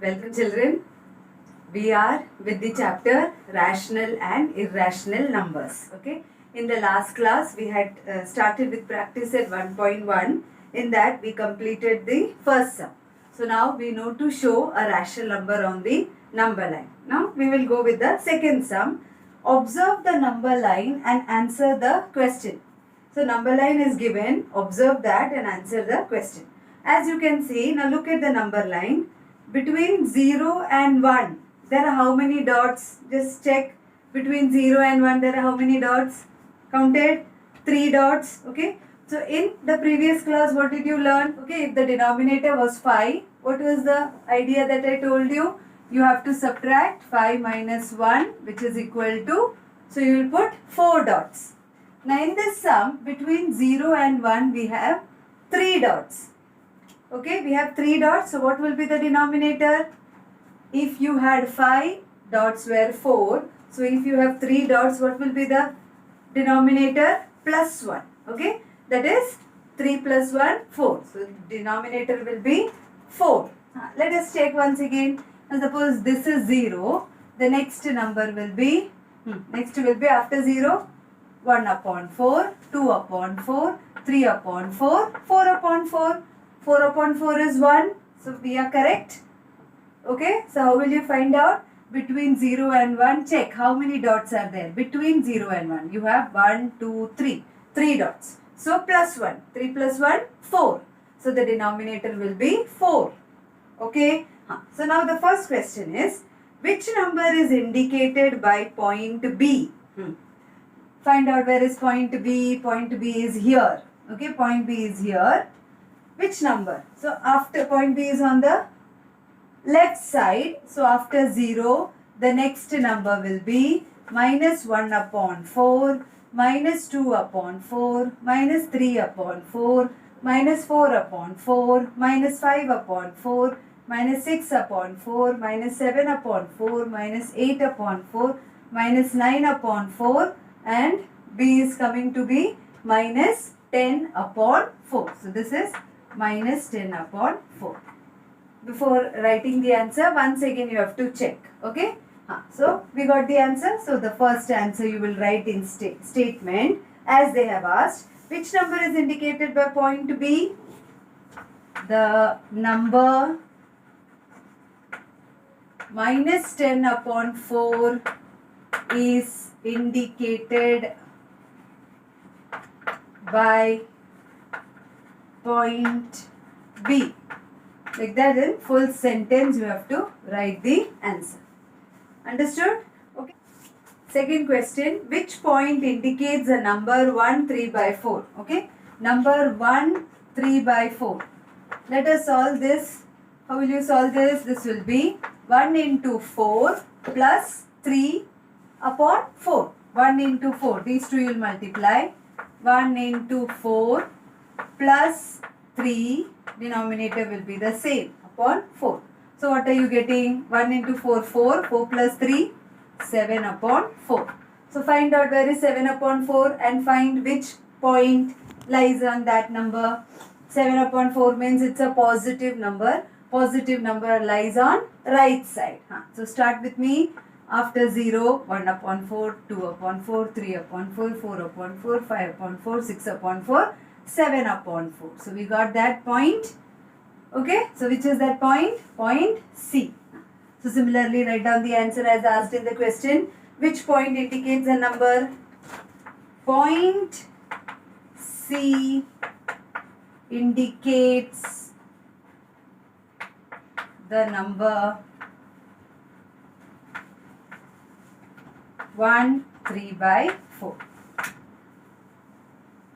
Welcome children. We are with the chapter rational and irrational numbers. Okay. In the last class we had started with practice at 1.1. In that we completed the first sum. So now we know to show a rational number on the number line. Now we will go with the second sum. Observe the number line and answer the question. So number line is given. Observe that and answer the question. As you can see, now look at the number line. Between 0 and 1, there are how many dots? Just check. Between 0 and 1, there are how many dots? Counted? 3 dots. Okay. So in the previous class, what did you learn? Okay, if the denominator was 5, what was the idea that I told you? You have to subtract 5 minus 1, which is equal to, so you will put 4 dots. Now in this sum, between 0 and 1, we have 3 dots. Okay, we have 3 dots. So what will be the denominator? If you had 5, dots were 4. So if you have 3 dots, what will be the denominator? Plus 1. Okay, that is 3 plus 1, 4. So denominator will be 4. Let us check once again. Now suppose this is 0. The next number will be, after 0, 1 upon 4, 2 upon 4, 3 upon 4, 4 upon 4. 4 upon 4 is 1. So we are correct. Okay. So how will you find out? Between 0 and 1, check how many dots are there. Between 0 and 1, you have 1, 2, 3. 3 dots. So plus 1. 3 plus 1, 4. So the denominator will be 4. Okay. So now the first question is, which number is indicated by point B? Find out where is point B. Point B is here. Okay. Point B is here. Which number? So after point B is on the left side. So after 0, the next number will be minus 1 upon 4, minus 2 upon 4, minus 3 upon 4, minus 4 upon 4, minus 5 upon 4, minus 6 upon 4, minus 7 upon 4, minus 8 upon 4, minus 9 upon 4, and B is coming to be minus 10 upon 4. So this is minus 10 upon 4. Before writing the answer, once again you have to check. Okay. So we got the answer. So the first answer you will write in statement as they have asked. Which number is indicated by point B? The number minus 10 upon 4 is indicated by point B. Like that in full sentence you have to write the answer. Understood? Okay. Second question. Which point indicates the number 1, 3 by 4? Okay. Number 1, 3 by 4. Let us solve this. How will you solve this? This will be 1 into 4 plus 3 upon 4. 1 into 4. These two you will multiply. 1 into 4 plus 3, denominator will be the same, upon 4. So what are you getting? 1 into 4, 4. 4 plus 3, 7 upon 4. So find out where is 7 upon 4 and find which point lies on that number. 7 upon 4 means it's a positive number. Positive number lies on right side. So start with me. After 0, 1 upon 4, 2 upon 4, 3 upon 4, 4 upon 4, 5 upon 4, 6 upon 4, 7 upon 4. So we got that point. Okay. So which is that point? Point C. So similarly write down the answer as asked in the question. Which point indicates a number? Point C indicates the number 1, 3 by 4.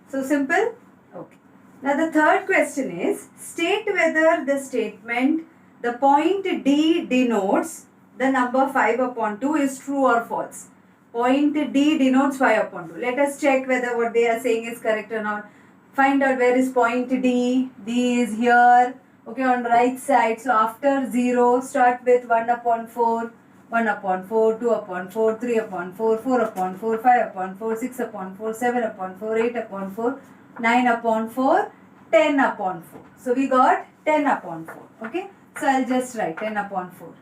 So simple? Okay. Now the third question is, state whether the statement, the point D denotes the number 5 upon 2 is true or false. Point D denotes 5 upon 2. Let us check whether what they are saying is correct or not. Find out where is point D. D is here. Okay, on right side. So after 0, start with 1 upon 4. 1 upon 4, 2 upon 4, 3 upon 4, 4 upon 4, 5 upon 4, 6 upon 4, 7 upon 4, 8 upon 4, 9 upon 4, 10 upon 4. So we got 10 upon 4. Okay. So I'll just write 10 upon 4.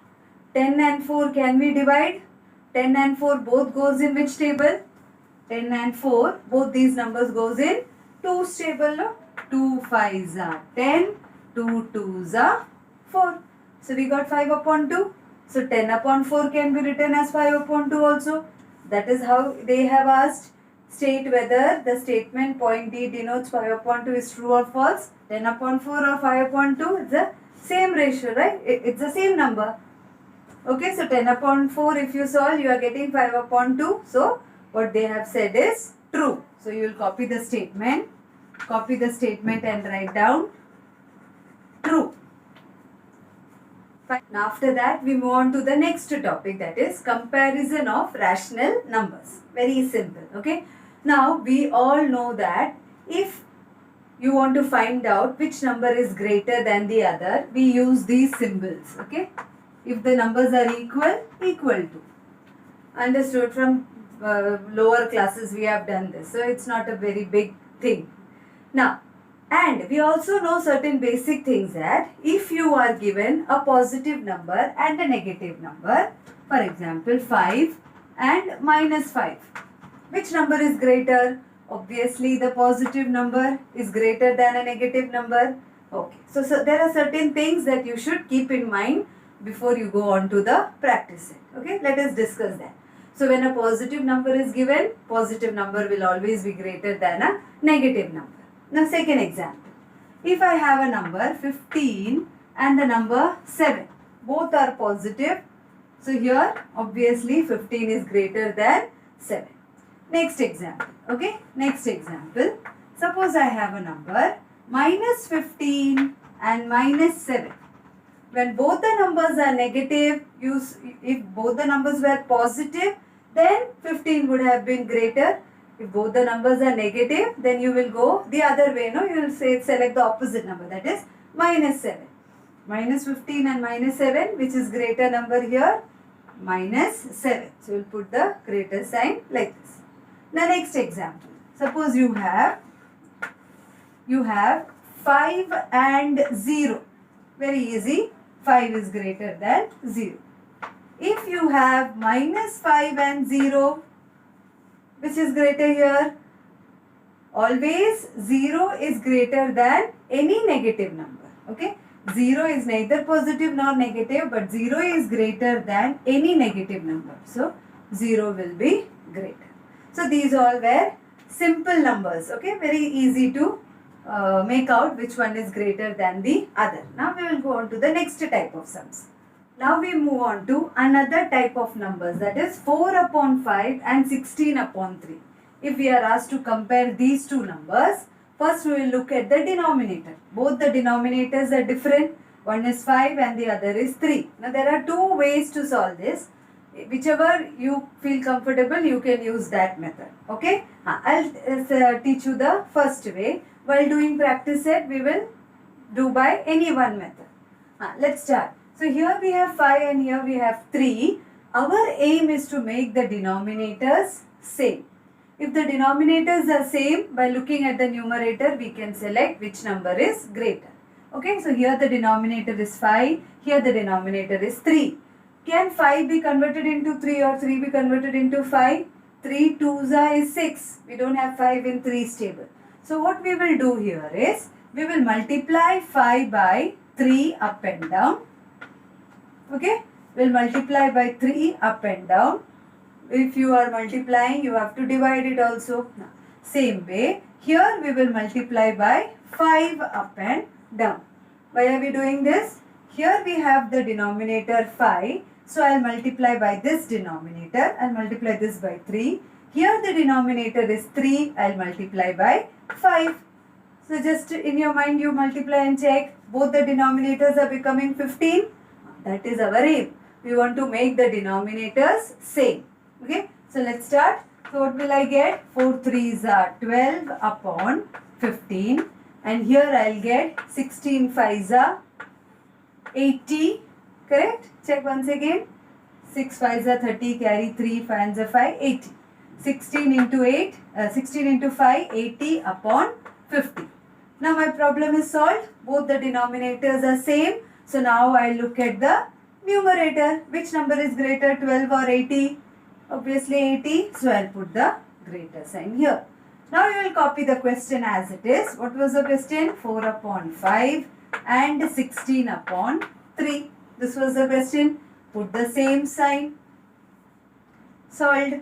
10 and 4 can we divide? 10 and 4 both goes in which table? 10 and 4 both these numbers goes in 2's table. No? 2 5s are 10, 2 2s are 4. So we got 5 upon 2. So 10 upon 4 can be written as 5 upon 2 also. That is how they have asked. State whether the statement point D denotes 5 upon 2 is true or false. 10 upon 4 or 5 upon 2 is the same ratio, right? It's the same number. Okay, so 10 upon 4 if you solve, you are getting 5 upon 2. So what they have said is true. So you will copy the statement and write down true. Fine. Now after that we move on to the next topic, that is comparison of rational numbers. Very simple. Okay. Now we all know that if you want to find out which number is greater than the other, we use these symbols. Okay. If the numbers are equal to. Understood? From lower classes we have done this. So it's not a very big thing. Now, and we also know certain basic things, that if you are given a positive number and a negative number, for example 5 and minus 5, which number is greater? Obviously the positive number is greater than a negative number. Okay, so there are certain things that you should keep in mind before you go on to the practice set. Okay, let us discuss that. So when a positive number is given, positive number will always be greater than a negative number. Now second example, if I have a number 15 and the number 7, both are positive. So here obviously 15 is greater than 7. Next example, okay, next example, suppose I have a number minus 15 and minus 7. When both the numbers are negative, if both the numbers were positive, then 15 would have been greater. If both the numbers are negative, then you will go the other way. No, you will select the opposite number, that is minus 7. Minus 15 and minus 7, which is greater number here? Minus 7. So you will put the greater sign like this. Now next example. Suppose you have 5 and 0. Very easy. 5 is greater than 0. If you have minus 5 and 0, which is greater here? Always 0 is greater than any negative number. Okay? 0 is neither positive nor negative, but 0 is greater than any negative number. So 0 will be greater. So these all were simple numbers. Okay? Very easy to make out which one is greater than the other. Now we will go on to the next type of sums. Now we move on to another type of numbers, that is 4 upon 5 and 16 upon 3. If we are asked to compare these two numbers, first we will look at the denominator. Both the denominators are different. One is 5 and the other is 3. Now there are two ways to solve this. Whichever you feel comfortable, you can use that method. Okay? I'll teach you the first way. While doing practice set, we will do by any one method. Let's start. So here we have 5 and here we have 3. Our aim is to make the denominators same. If the denominators are same, by looking at the numerator, we can select which number is greater. Okay, so here the denominator is 5, here the denominator is 3. Can 5 be converted into 3 or 3 be converted into 5? 3 2s is 6. We don't have 5 in 3's table. So what we will do here is, we will multiply 5 by 3 up and down. Okay, we'll multiply by 3 up and down. If you are multiplying, you have to divide it also. Same way, here we will multiply by 5 up and down. Why are we doing this? Here we have the denominator 5. So I'll multiply by this denominator. I'll multiply this by 3. Here the denominator is 3. I'll multiply by 5. So just in your mind, you multiply and check. Both the denominators are becoming 15. That is our aim. We want to make the denominators same. Okay. So let's start. So what will I get? 4 3s are 12 upon 15. And here I'll get 16 5s are 80. Correct? Check once again. 6 5s are 30. Carry 3 5s are 5. 80. 16 into 5, 80 upon 50. Now my problem is solved. Both the denominators are same. So now I look at the numerator. Which number is greater, 12 or 80? Obviously 80. So I'll put the greater sign here. Now you will copy the question as it is. What was the question? 4 upon 5 and 16 upon 3. This was the question. Put the same sign. Solved.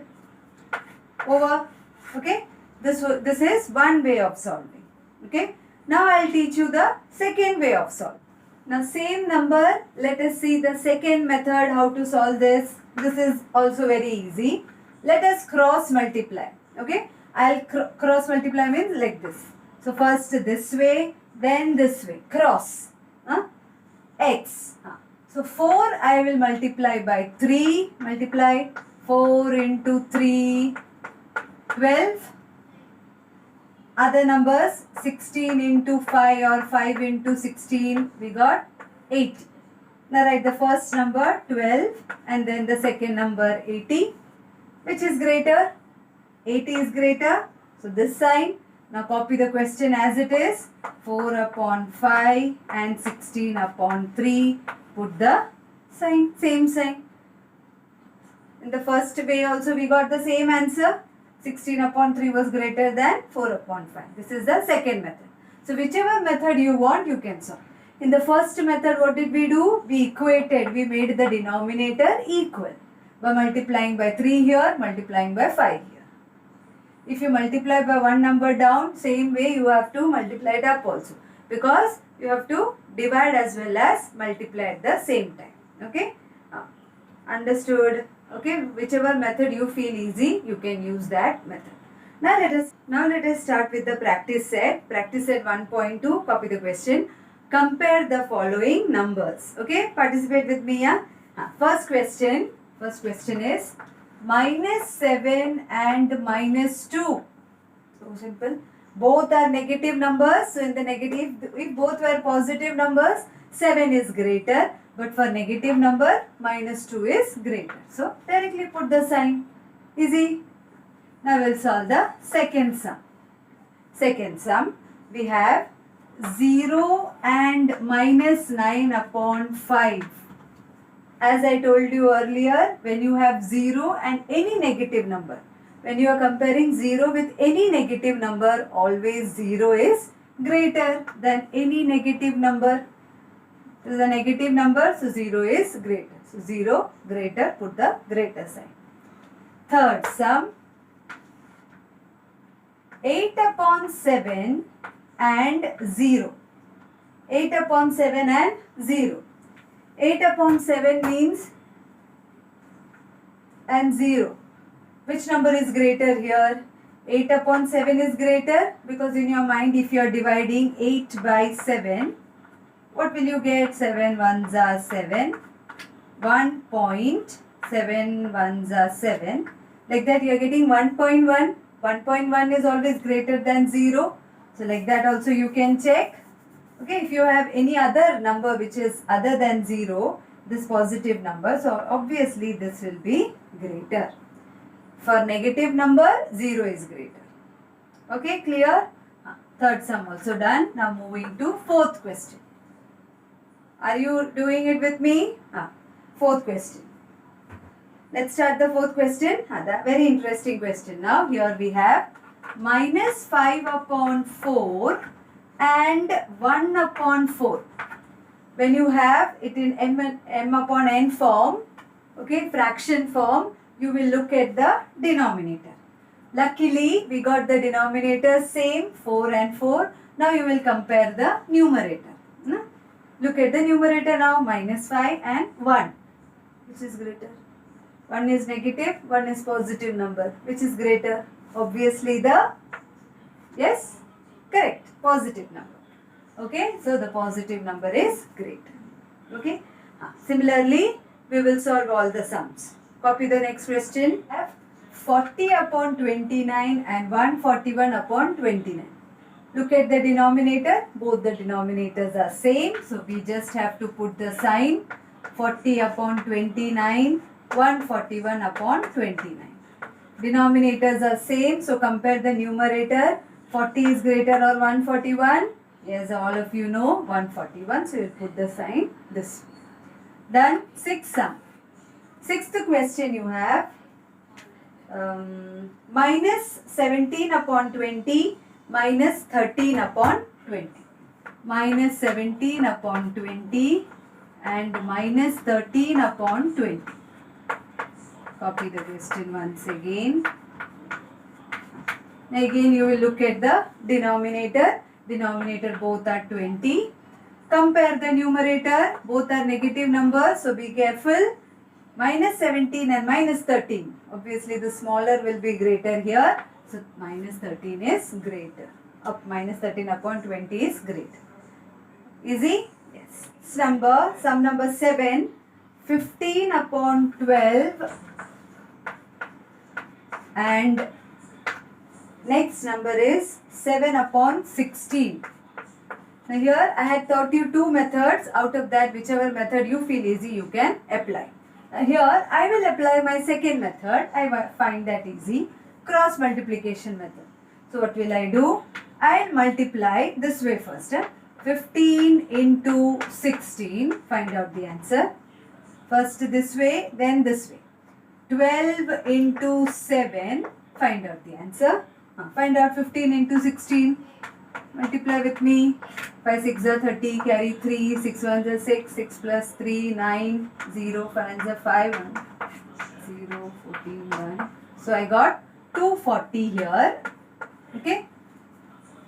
Over. Okay. This is one way of solving. Okay. Now I'll teach you the second way of solving. Now same number. Let us see the second method how to solve this. This is also very easy. Let us cross multiply. Okay. I'll cross multiply means like this. So first this way, then this way. Cross. X. So 4 I will multiply by 3. Multiply 4 into 3, 12. Other numbers, 16 into 5 or 5 into 16, we got 80. Now write the first number 12 and then the second number 80. Which is greater? 80 is greater. So this sign. Now copy the question as it is. 4 upon 5 and 16 upon 3. Put the sign, same sign. In the first way also we got the same answer. 16 upon 3 was greater than 4 upon 5. This is the second method. So whichever method you want, you can solve. In the first method, what did we do? We equated. We made the denominator equal. By multiplying by 3 here, multiplying by 5 here. If you multiply by one number down, same way you have to multiply it up also. Because you have to divide as well as multiply at the same time. Okay? Understood? Okay, whichever method you feel easy, you can use that method. Now let us start with the practice set. Practice set 1.2. Copy the question. Compare the following numbers. Okay, participate with me. Yeah? First question is -7 and -2. So simple. Both are negative numbers. So in the negative, if both were positive numbers, 7 is greater. But for negative number, -2 is greater. So directly put the sign. Easy. Now we'll solve the second sum. Second sum, we have 0 and -9 upon 5. As I told you earlier, when you have 0 and any negative number, when you are comparing 0 with any negative number, always 0 is greater than any negative number. This is a negative number, so 0 is greater. So 0 greater, put the greater sign. Third sum, 8 upon 7 and 0. 8 upon 7 and 0. 8 upon 7 means and 0. Which number is greater here? 8 upon 7 is greater because in your mind if you are dividing 8 by 7, what will you get? 7 ones are 7. 1.7 ones are 7. Like that you are getting 1.1. 1.1 is always greater than 0. So like that also you can check. Okay, if you have any other number which is other than 0, this positive number, so obviously this will be greater. For negative number, 0 is greater. Okay, clear? Third sum also done. Now moving to fourth question. Are you doing it with me? Fourth question. Let's start the fourth question. The very interesting question. Now here we have -5 upon 4 and 1 upon 4. When you have it in m upon n form, okay, fraction form, you will look at the denominator. Luckily, we got the denominator same, 4 and 4. Now you will compare the numerator. Look at the numerator now, -5 and 1. Which is greater? One is negative, one is positive number. Which is greater? Obviously the, yes, correct, positive number. Okay, so the positive number is greater. Okay, similarly, we will solve all the sums. Copy the next question. Have 40 upon 29 and 141 upon 29. Look at the denominator. Both the denominators are same. So we just have to put the sign 40 upon 29, 141 upon 29. Denominators are same. So compare the numerator. 40 is greater or 141? Yes, all of you know 141. So you put the sign this way. Done. Sixth sum. Sixth question you have. Minus 17 upon 20 minus 13 upon 20. Minus 17 upon 20 and minus 13 upon 20. Copy the question once again. Again you will look at the denominator. Denominator both are 20. Compare the numerator. Both are negative numbers. So be careful. Minus 17 and minus 13. Obviously the smaller will be greater here. So minus 13 is greater. Up minus 13 upon 20 is greater. Easy? Yes. Sum number 7. 15 upon 12 and next number is 7 upon 16. Now here I had taught you two methods. Out of that, whichever method you feel easy, you can apply. Now here I will apply my second method. I find that easy. Cross multiplication method. So what will I do? I will multiply this way first. 15 into 16. Find out the answer. First this way, then this way. 12 into 7. Find out the answer. Find out 15 into 16. Multiply with me. 5 6 are 30, carry 3, 6 1 are 6, 6 plus 3, 9, 0, 5 are 5, 1, 0, 14, 1. So I got 240 here. Okay.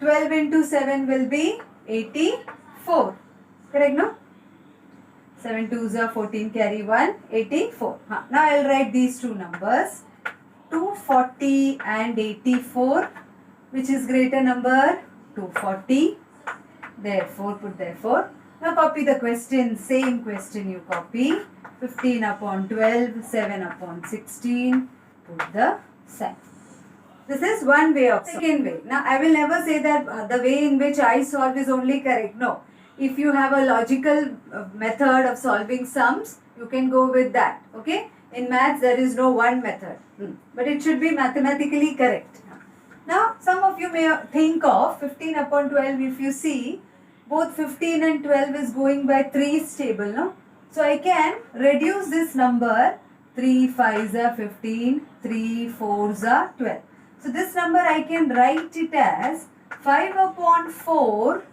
12 into 7 will be 84. Correct, no? 7 2s are 14, carry 1, 84. Now I will write these two numbers. 240 and 84. Which is greater number? 240. Therefore, put therefore. Now copy the question. Same question you copy. 15 upon 12, 7 upon 16. Put the sign. This is one way of second way. Now I will never say that the way in which I solve is only correct. No. If you have a logical method of solving sums, you can go with that. Okay. In maths there is no one method. But it should be mathematically correct. Now, some of you may think of 15 upon 12, if you see, both 15 and 12 is going by 3's table, no? So, I can reduce this number, 3 5s are 15, 3 4s are 12. So, this number I can write it as 5 upon 4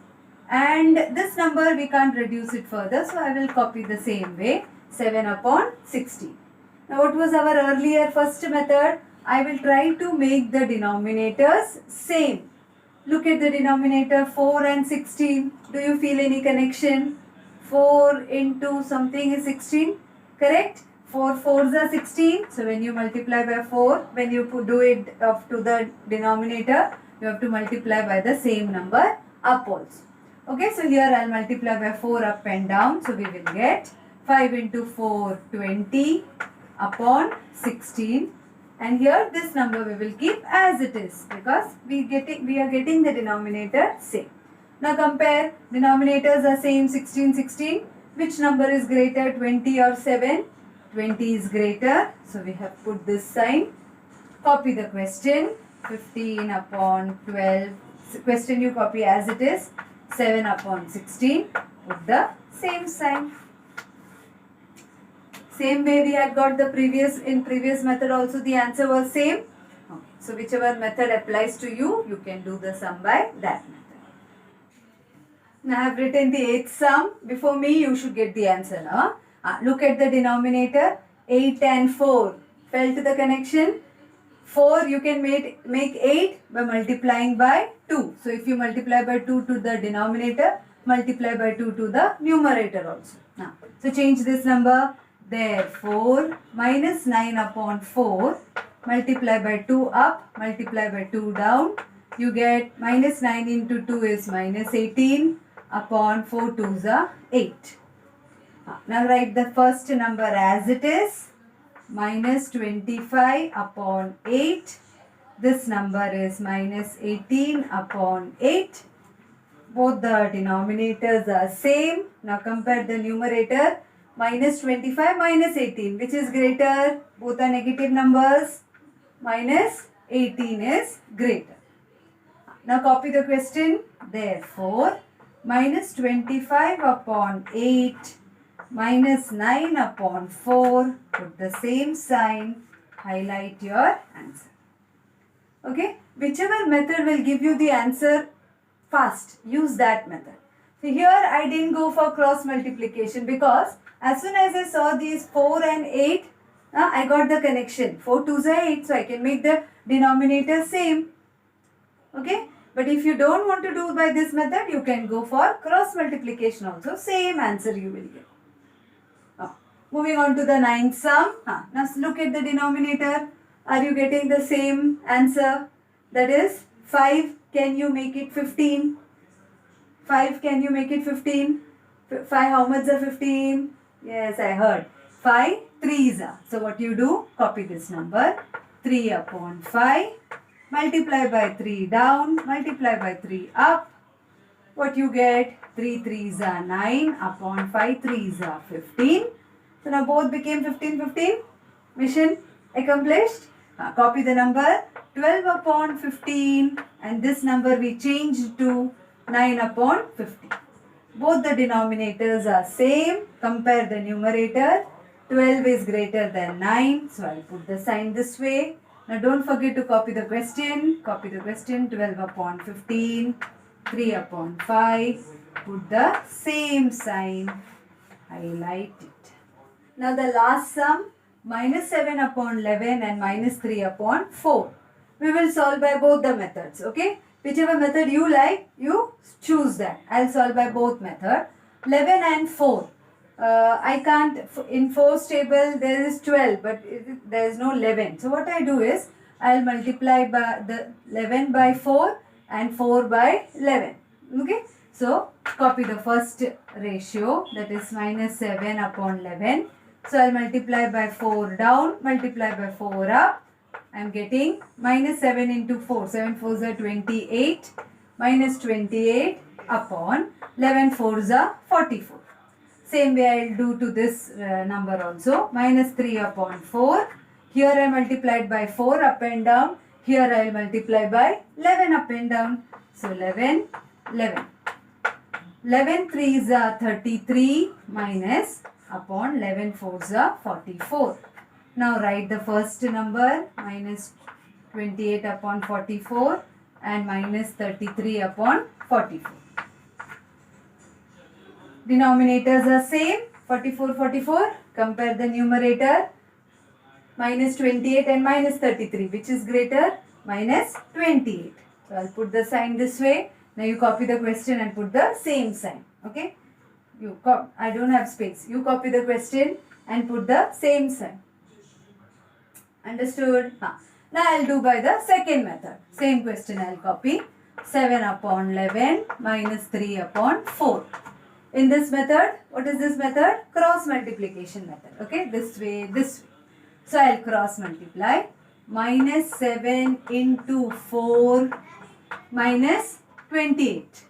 and this number we can't reduce it further. So, I will copy the same way, 7 upon 16. Now, what was our earlier first method? I will try to make the denominators same. Look at the denominator 4 and 16. Do you feel any connection? 4 into something is 16. Correct? 4 4s are 16. So when you multiply by 4, when you do it up to the denominator, you have to multiply by the same number up also. Okay, so here I will multiply by 4 up and down. So we will get 5 into 4, 20 upon 16. And here this number we will keep as it is because we are getting the denominator same. Now compare, denominators are same 16, 16. Which number is greater, 20 or 7? 20 is greater. So we have put this sign. Copy the question. 15 upon 12. Question you copy as it is. 7 upon 16. Put the same sign. Same way we had got the previous method also the answer was same. Okay. So whichever method applies to you, you can do the sum by that method. Now I have written the 8th sum. Before me you should get the answer now. Look at the denominator. 8 and 4. Felt the connection? 4 you can make 8 by multiplying by 2. So if you multiply by 2 to the denominator, multiply by 2 to the numerator also. Now, so change this number. Therefore, minus 9 upon 4, multiply by 2 up, multiply by 2 down. You get minus 9 into 2 is minus 18 upon 4 2s are 8. Now write the first number as it is. Minus 25 upon 8. This number is minus 18 upon 8. Both the denominators are same. Now compare the numerator. Minus 25 minus 18. Which is greater? Both are negative numbers. Minus 18 is greater. Now copy the question. Therefore, minus 25 upon 8 minus 9 upon 4. Put the same sign. Highlight your answer. Okay, whichever method will give you the answer fast, use that method. So here I didn't go for cross multiplication because as soon as I saw these 4 and 8, I got the connection. 4 2s are 8, so I can make the denominator same. Okay, but if you don't want to do by this method, you can go for cross multiplication also. Same answer you will get. Moving on to the ninth sum. Now look at the denominator. Are you getting the same answer? That is 5. Can you make it 15? 5, can you make it 15? 5, how much are 15? Yes, I heard. 5 3s are. So what you do? Copy this number. 3 upon 5. Multiply by 3 down. Multiply by 3 up. What you get? 3 3s are 9 upon 5 3s are 15. So now both became 15 15. Mission accomplished. Copy the number 12 upon 15 and this number we changed to 9 upon 50. Both the denominators are same. Compare the numerator. 12 is greater than 9. So I'll put the sign this way. Now don't forget to copy the question. Copy the question 12 upon 15. 3 upon 5. Put the same sign. Highlight it. Now the last sum, minus 7 upon 11 and minus 3 upon 4. We will solve by both the methods, okay? Whichever method you like, you choose that. I'll solve by both methods. 11 and 4. I can't, in 4's table there is 12, but there is no 11. So what I do is, I'll multiply by the 11 by 4 and 4 by 11, okay? So copy the first ratio, that is minus 7 upon 11. So I'll multiply by 4 down, multiply by 4 up. I'm getting minus 7 into 4. 7 4s are 28. Minus 28 upon 11 4s are 44. Same way I'll do to this number also. Minus 3 upon 4. Here I multiplied by 4 up and down. Here I'll multiply by 11 up and down. So 11, 11. 11 3s are 33 minus upon 11 4s are 44. Now write the first number minus 28 upon 44 and minus 33 upon 44. Denominators are same, 44 44. Compare the numerator, minus 28 and minus 33, which is greater? Minus 28. So I'll put the sign this way. Now you copy the question and put the same sign, okay? I don't have space. You copy the question and put the same sign. Understood? Now I'll do by the second method. Same question I'll copy. 7 upon 11 minus 3 upon 4. In this method, what is this method? Cross multiplication method. Okay, this way, this way. So I'll cross multiply. Minus 7 into 4 minus 28.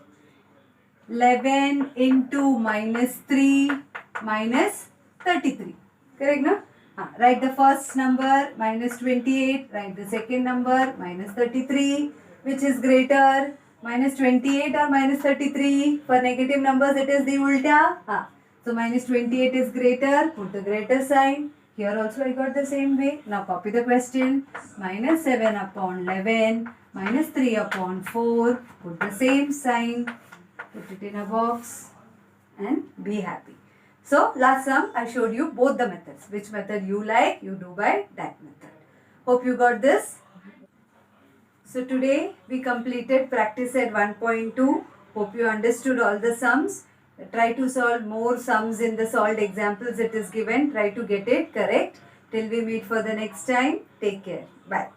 11 into minus 3 minus 33. Correct, no? Write the first number minus 28. Write the second number minus 33. Which is greater? Minus 28 or minus 33? For negative numbers it is the ulta. So minus 28 is greater. Put the greater sign. Here also I got the same way. Now copy the question. Minus 7 upon 11. Minus 3 upon 4. Put the same sign. Put it in a box. And be happy. So last sum I showed you both the methods. Which method you like, you do by that method. Hope you got this. So today we completed practice set 1.2. Hope you understood all the sums. Try to solve more sums in the solved examples it is given. Try to get it correct. Till we meet for the next time. Take care. Bye.